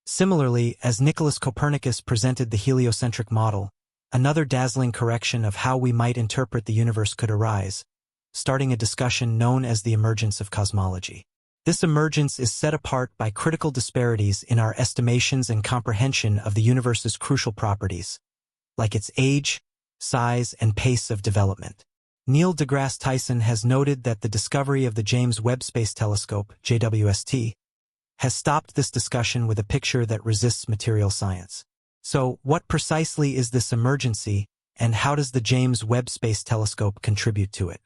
Similarly, as Nicholas Copernicus presented the heliocentric model, another dazzling correction of how we might interpret the universe could arise, starting a discussion known as the emergence of cosmology. This emergence is set apart by critical disparities in our estimations and comprehension of the universe's crucial properties, like its age, size, and pace of development. Neil deGrasse Tyson has noted that the discovery of the James Webb Space Telescope, JWST, has stopped this discussion with a picture that resists material science. So, what precisely is this emergency, and how does the James Webb Space Telescope contribute to it?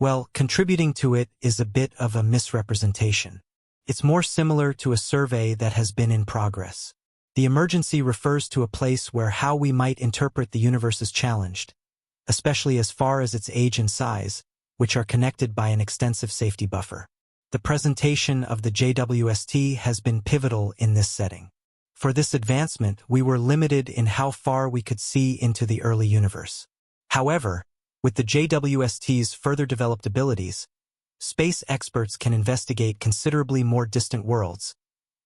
Well, contributing to it is a bit of a misrepresentation. It's more similar to a survey that has been in progress. The emergency refers to a place where how we might interpret the universe is challenged, especially as far as its age and size, which are connected by an extensive safety buffer. The presentation of the JWST has been pivotal in this setting. For this advancement, we were limited in how far we could see into the early universe. However, with the JWST's further developed abilities, space experts can investigate considerably more distant worlds,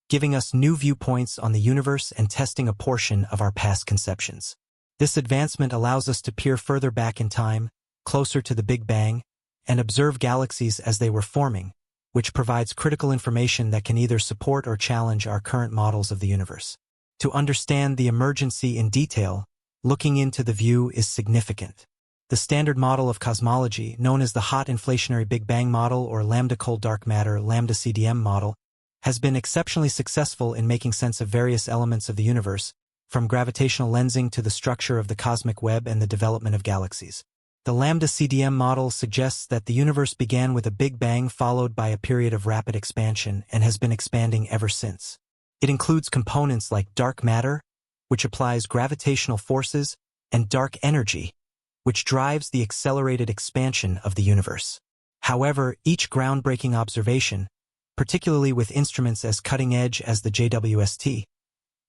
giving us new viewpoints on the universe and testing a portion of our past conceptions. This advancement allows us to peer further back in time, closer to the Big Bang, and observe galaxies as they were forming, which provides critical information that can either support or challenge our current models of the universe. To understand the emergency in detail, looking into the view is significant. The standard model of cosmology, known as the hot inflationary Big Bang model or lambda cold dark matter lambda CDM model, has been exceptionally successful in making sense of various elements of the universe, from gravitational lensing to the structure of the cosmic web and the development of galaxies. The lambda CDM model suggests that the universe began with a Big Bang followed by a period of rapid expansion and has been expanding ever since. It includes components like dark matter, which applies gravitational forces, and dark energy, which drives the accelerated expansion of the universe. However, each groundbreaking observation, particularly with instruments as cutting-edge as the JWST,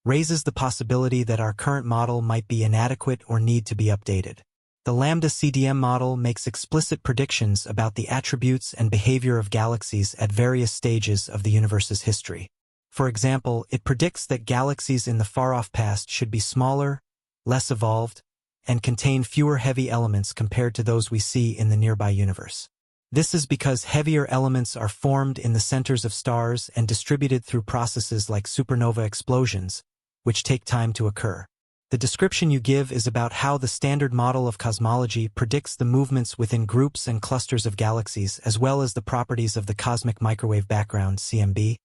raises the possibility that our current model might be inadequate or need to be updated. The lambda CDM model makes explicit predictions about the attributes and behavior of galaxies at various stages of the universe's history. For example, it predicts that galaxies in the far-off past should be smaller, less evolved, and contain fewer heavy elements compared to those we see in the nearby universe. This is because heavier elements are formed in the centers of stars and distributed through processes like supernova explosions, which take time to occur. The description you give is about how the standard model of cosmology predicts the movements within groups and clusters of galaxies as well as the properties of the cosmic microwave background, CMB,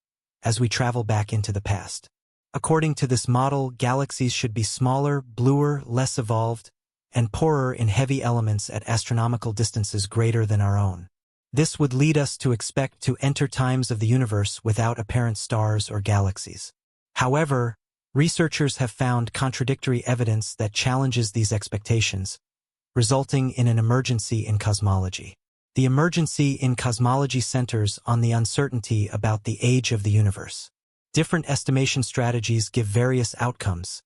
as we travel back into the past. According to this model, galaxies should be smaller, bluer, less evolved, and poorer in heavy elements at astronomical distances greater than our own. This would lead us to expect to enter times of the universe without apparent stars or galaxies. However, researchers have found contradictory evidence that challenges these expectations, resulting in an emergency in cosmology. The emergency in cosmology centers on the uncertainty about the age of the universe. Different estimation strategies give various outcomes,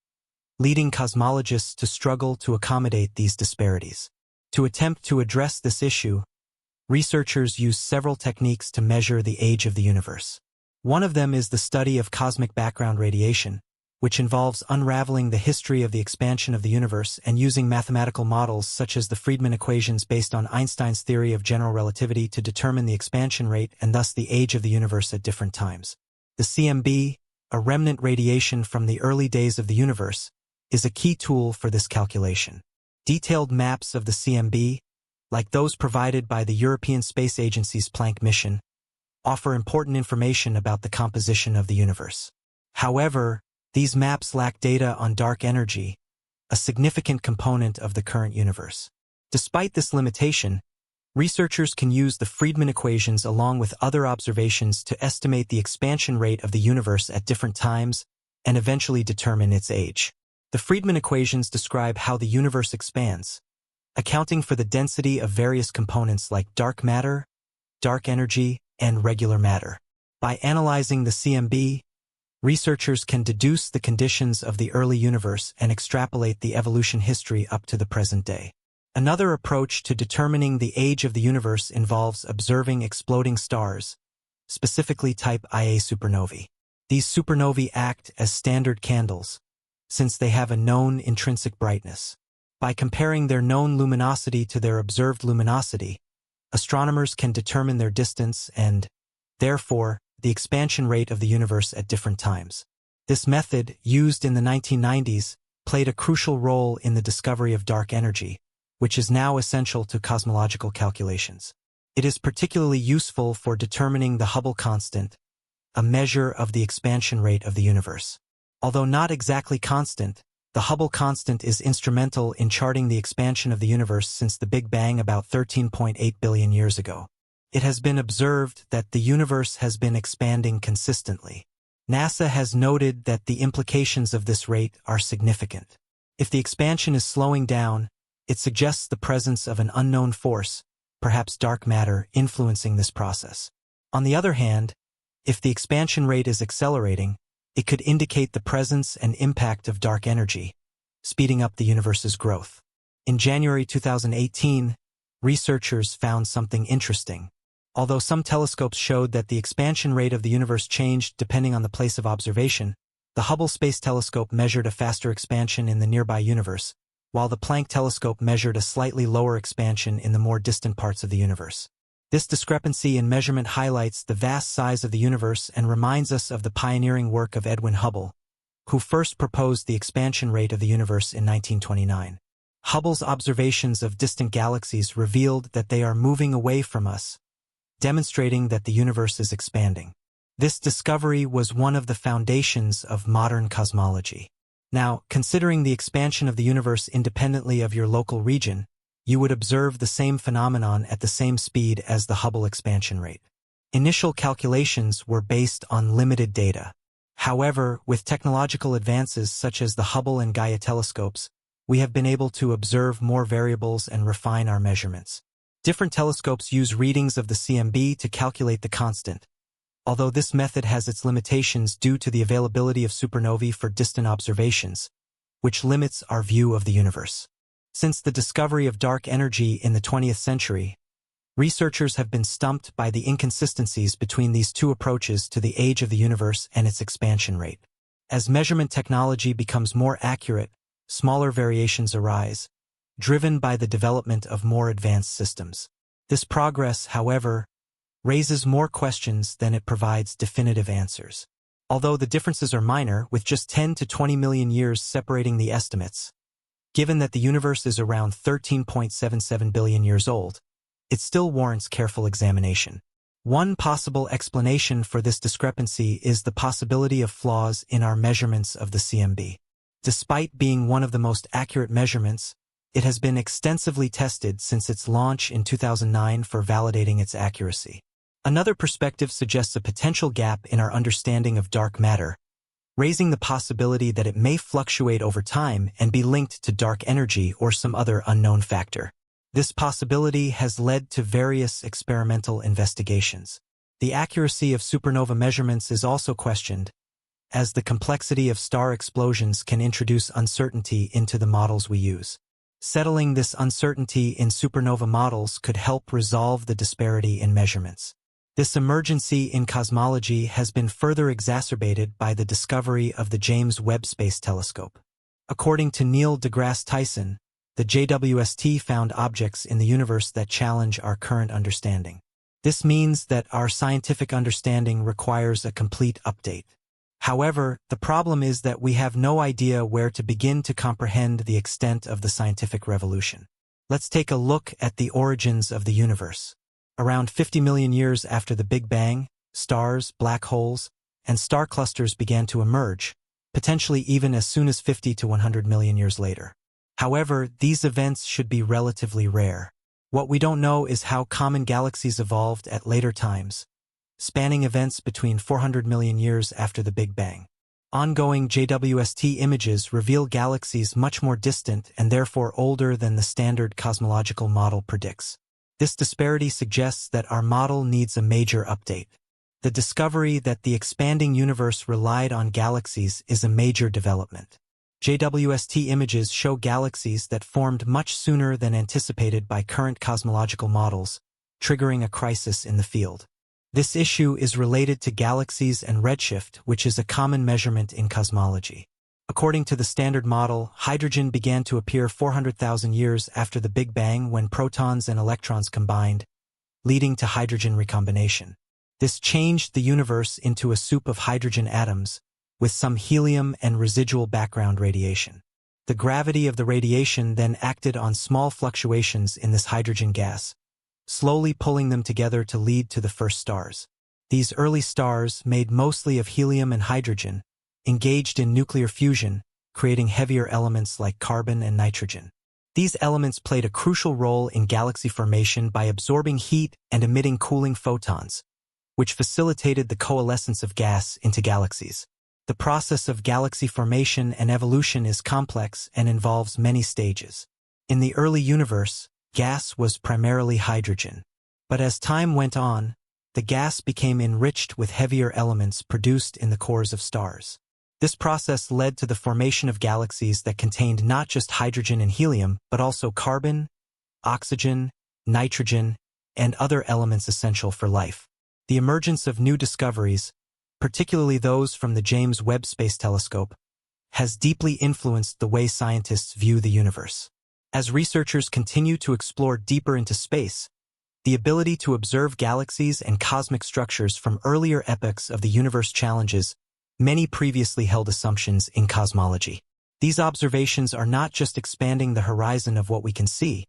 leading cosmologists to struggle to accommodate these disparities. To attempt to address this issue, researchers use several techniques to measure the age of the universe. One of them is the study of cosmic background radiation, which involves unraveling the history of the expansion of the universe and using mathematical models such as the Friedmann equations based on Einstein's theory of general relativity to determine the expansion rate and thus the age of the universe at different times. The CMB, a remnant radiation from the early days of the universe, is a key tool for this calculation. Detailed maps of the CMB, like those provided by the European Space Agency's Planck mission, offer important information about the composition of the universe. However, these maps lack data on dark energy, a significant component of the current universe. Despite this limitation, researchers can use the Friedmann equations along with other observations to estimate the expansion rate of the universe at different times and eventually determine its age. The Friedmann equations describe how the universe expands, accounting for the density of various components like dark matter, dark energy, and regular matter. By analyzing the CMB, researchers can deduce the conditions of the early universe and extrapolate the evolution history up to the present day. Another approach to determining the age of the universe involves observing exploding stars, specifically type Ia supernovae. These supernovae act as standard candles, since they have a known intrinsic brightness. By comparing their known luminosity to their observed luminosity, astronomers can determine their distance and, therefore, the expansion rate of the universe at different times. This method, used in the 1990s, played a crucial role in the discovery of dark energy, which is now essential to cosmological calculations. It is particularly useful for determining the Hubble constant, a measure of the expansion rate of the universe. Although not exactly constant, the Hubble constant is instrumental in charting the expansion of the universe since the Big Bang about 13.8 billion years ago. It has been observed that the universe has been expanding consistently. NASA has noted that the implications of this rate are significant. If the expansion is slowing down, it suggests the presence of an unknown force, perhaps dark matter, influencing this process. On the other hand, if the expansion rate is accelerating, it could indicate the presence and impact of dark energy, speeding up the universe's growth. In January 2018, researchers found something interesting. Although some telescopes showed that the expansion rate of the universe changed depending on the place of observation, the Hubble Space Telescope measured a faster expansion in the nearby universe, while the Planck telescope measured a slightly lower expansion in the more distant parts of the universe. This discrepancy in measurement highlights the vast size of the universe and reminds us of the pioneering work of Edwin Hubble, who first proposed the expansion rate of the universe in 1929. Hubble's observations of distant galaxies revealed that they are moving away from us, demonstrating that the universe is expanding. This discovery was one of the foundations of modern cosmology. Now, considering the expansion of the universe independently of your local region, you would observe the same phenomenon at the same speed as the Hubble expansion rate. Initial calculations were based on limited data. However, with technological advances such as the Hubble and Gaia telescopes, we have been able to observe more variables and refine our measurements. Different telescopes use readings of the CMB to calculate the constant, although this method has its limitations due to the availability of supernovae for distant observations, which limits our view of the universe. Since the discovery of dark energy in the 20th century, researchers have been stumped by the inconsistencies between these two approaches to the age of the universe and its expansion rate. As measurement technology becomes more accurate, smaller variations arise, driven by the development of more advanced systems. This progress, however, raises more questions than it provides definitive answers. Although the differences are minor, with just 10 to 20 million years separating the estimates, given that the universe is around 13.77 billion years old, it still warrants careful examination. One possible explanation for this discrepancy is the possibility of flaws in our measurements of the CMB. Despite being one of the most accurate measurements, it has been extensively tested since its launch in 2009 for validating its accuracy. Another perspective suggests a potential gap in our understanding of dark matter, raising the possibility that it may fluctuate over time and be linked to dark energy or some other unknown factor. This possibility has led to various experimental investigations. The accuracy of supernova measurements is also questioned, as the complexity of star explosions can introduce uncertainty into the models we use. Settling this uncertainty in supernova models could help resolve the disparity in measurements. This emergency in cosmology has been further exacerbated by the discovery of the James Webb Space Telescope. According to Neil deGrasse Tyson, the JWST found objects in the universe that challenge our current understanding. This means that our scientific understanding requires a complete update. However, the problem is that we have no idea where to begin to comprehend the extent of the scientific revolution. Let's take a look at the origins of the universe. Around 50 million years after the Big Bang, stars, black holes, and star clusters began to emerge, potentially even as soon as 50 to 100 million years later. However, these events should be relatively rare. What we don't know is how common galaxies evolved at later times, spanning events between 400 million years after the Big Bang. Ongoing JWST images reveal galaxies much more distant and therefore older than the standard cosmological model predicts. This disparity suggests that our model needs a major update. The discovery that the expanding universe relied on galaxies is a major development. JWST images show galaxies that formed much sooner than anticipated by current cosmological models, triggering a crisis in the field. This issue is related to galaxies and redshift, which is a common measurement in cosmology. According to the Standard Model, hydrogen began to appear 400,000 years after the Big Bang when protons and electrons combined, leading to hydrogen recombination. This changed the universe into a soup of hydrogen atoms, with some helium and residual background radiation. The gravity of the radiation then acted on small fluctuations in this hydrogen gas, slowly pulling them together to lead to the first stars. These early stars, made mostly of helium and hydrogen, engaged in nuclear fusion, creating heavier elements like carbon and nitrogen. These elements played a crucial role in galaxy formation by absorbing heat and emitting cooling photons, which facilitated the coalescence of gas into galaxies. The process of galaxy formation and evolution is complex and involves many stages. In the early universe, gas was primarily hydrogen. But as time went on, the gas became enriched with heavier elements produced in the cores of stars. This process led to the formation of galaxies that contained not just hydrogen and helium, but also carbon, oxygen, nitrogen, and other elements essential for life. The emergence of new discoveries, particularly those from the James Webb Space Telescope, has deeply influenced the way scientists view the universe. As researchers continue to explore deeper into space, the ability to observe galaxies and cosmic structures from earlier epochs of the universe challenges many previously held assumptions in cosmology. These observations are not just expanding the horizon of what we can see,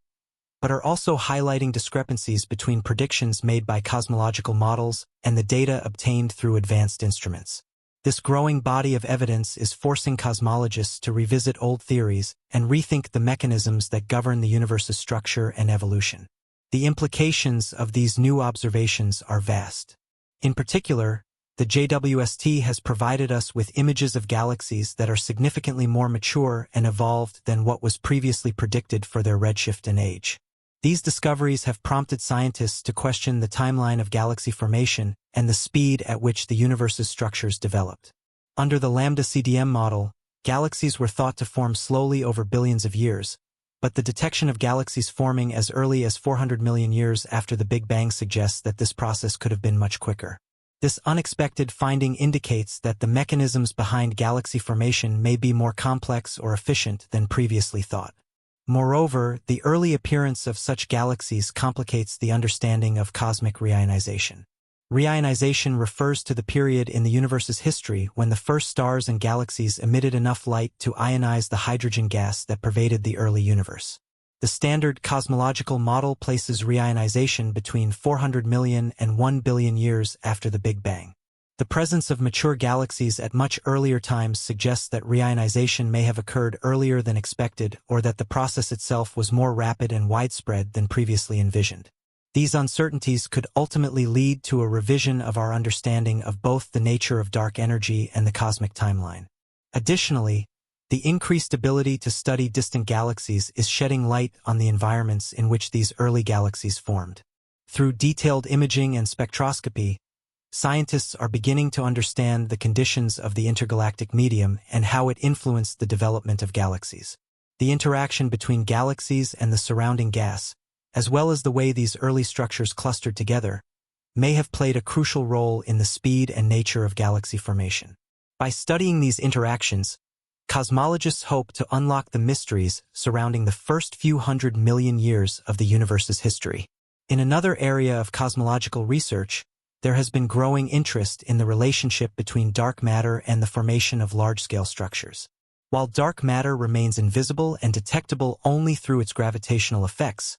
but are also highlighting discrepancies between predictions made by cosmological models and the data obtained through advanced instruments. This growing body of evidence is forcing cosmologists to revisit old theories and rethink the mechanisms that govern the universe's structure and evolution. The implications of these new observations are vast. In particular, the JWST has provided us with images of galaxies that are significantly more mature and evolved than what was previously predicted for their redshift and age. These discoveries have prompted scientists to question the timeline of galaxy formation and the speed at which the universe's structures developed. Under the lambda CDM model, galaxies were thought to form slowly over billions of years, but the detection of galaxies forming as early as 400 million years after the Big Bang suggests that this process could have been much quicker. This unexpected finding indicates that the mechanisms behind galaxy formation may be more complex or efficient than previously thought. Moreover, the early appearance of such galaxies complicates the understanding of cosmic reionization. Reionization refers to the period in the universe's history when the first stars and galaxies emitted enough light to ionize the hydrogen gas that pervaded the early universe. The standard cosmological model places reionization between 400 million and 1 billion years after the Big Bang. The presence of mature galaxies at much earlier times suggests that reionization may have occurred earlier than expected or that the process itself was more rapid and widespread than previously envisioned. These uncertainties could ultimately lead to a revision of our understanding of both the nature of dark energy and the cosmic timeline. Additionally, the increased ability to study distant galaxies is shedding light on the environments in which these early galaxies formed. Through detailed imaging and spectroscopy, scientists are beginning to understand the conditions of the intergalactic medium and how it influenced the development of galaxies. The interaction between galaxies and the surrounding gas, as well as the way these early structures clustered together, may have played a crucial role in the speed and nature of galaxy formation. By studying these interactions, cosmologists hope to unlock the mysteries surrounding the first few 100 million years of the universe's history. In another area of cosmological research, there has been growing interest in the relationship between dark matter and the formation of large-scale structures. While dark matter remains invisible and detectable only through its gravitational effects,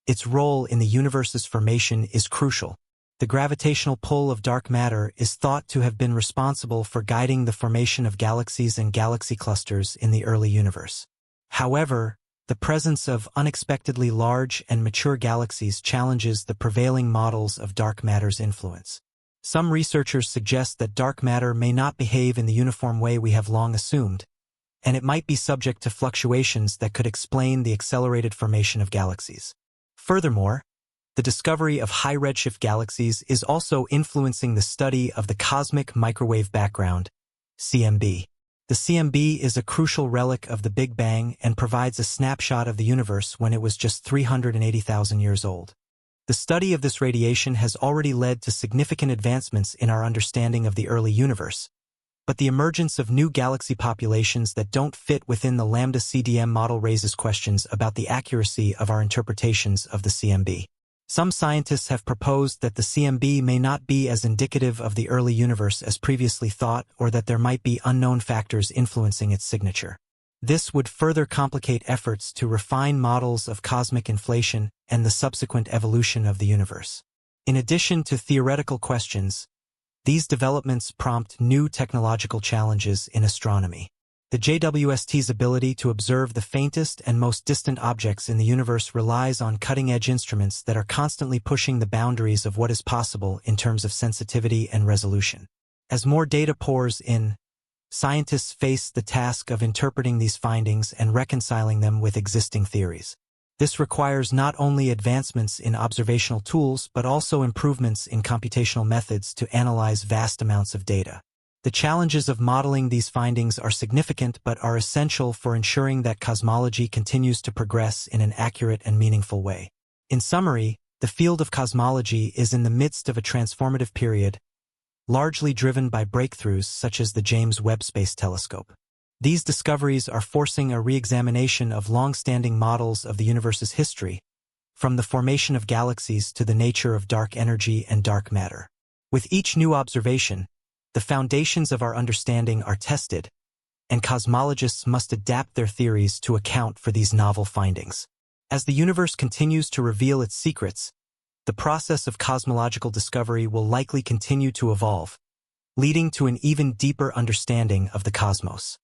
its role in the universe's formation is crucial. The gravitational pull of dark matter is thought to have been responsible for guiding the formation of galaxies and galaxy clusters in the early universe. However, the presence of unexpectedly large and mature galaxies challenges the prevailing models of dark matter's influence. Some researchers suggest that dark matter may not behave in the uniform way we have long assumed, and it might be subject to fluctuations that could explain the accelerated formation of galaxies. Furthermore, the discovery of high redshift galaxies is also influencing the study of the cosmic microwave background, CMB. The CMB is a crucial relic of the Big Bang and provides a snapshot of the universe when it was just 380,000 years old. The study of this radiation has already led to significant advancements in our understanding of the early universe, but the emergence of new galaxy populations that don't fit within the lambda CDM model raises questions about the accuracy of our interpretations of the CMB. Some scientists have proposed that the CMB may not be as indicative of the early universe as previously thought, or that there might be unknown factors influencing its signature. This would further complicate efforts to refine models of cosmic inflation and the subsequent evolution of the universe. In addition to theoretical questions, these developments prompt new technological challenges in astronomy. The JWST's ability to observe the faintest and most distant objects in the universe relies on cutting-edge instruments that are constantly pushing the boundaries of what is possible in terms of sensitivity and resolution. As more data pours in, scientists face the task of interpreting these findings and reconciling them with existing theories. This requires not only advancements in observational tools but also improvements in computational methods to analyze vast amounts of data. The challenges of modeling these findings are significant but are essential for ensuring that cosmology continues to progress in an accurate and meaningful way. In summary, the field of cosmology is in the midst of a transformative period, largely driven by breakthroughs such as the James Webb Space Telescope. These discoveries are forcing a re-examination of long-standing models of the universe's history, from the formation of galaxies to the nature of dark energy and dark matter. With each new observation, the foundations of our understanding are tested, and cosmologists must adapt their theories to account for these novel findings. As the universe continues to reveal its secrets, the process of cosmological discovery will likely continue to evolve, leading to an even deeper understanding of the cosmos.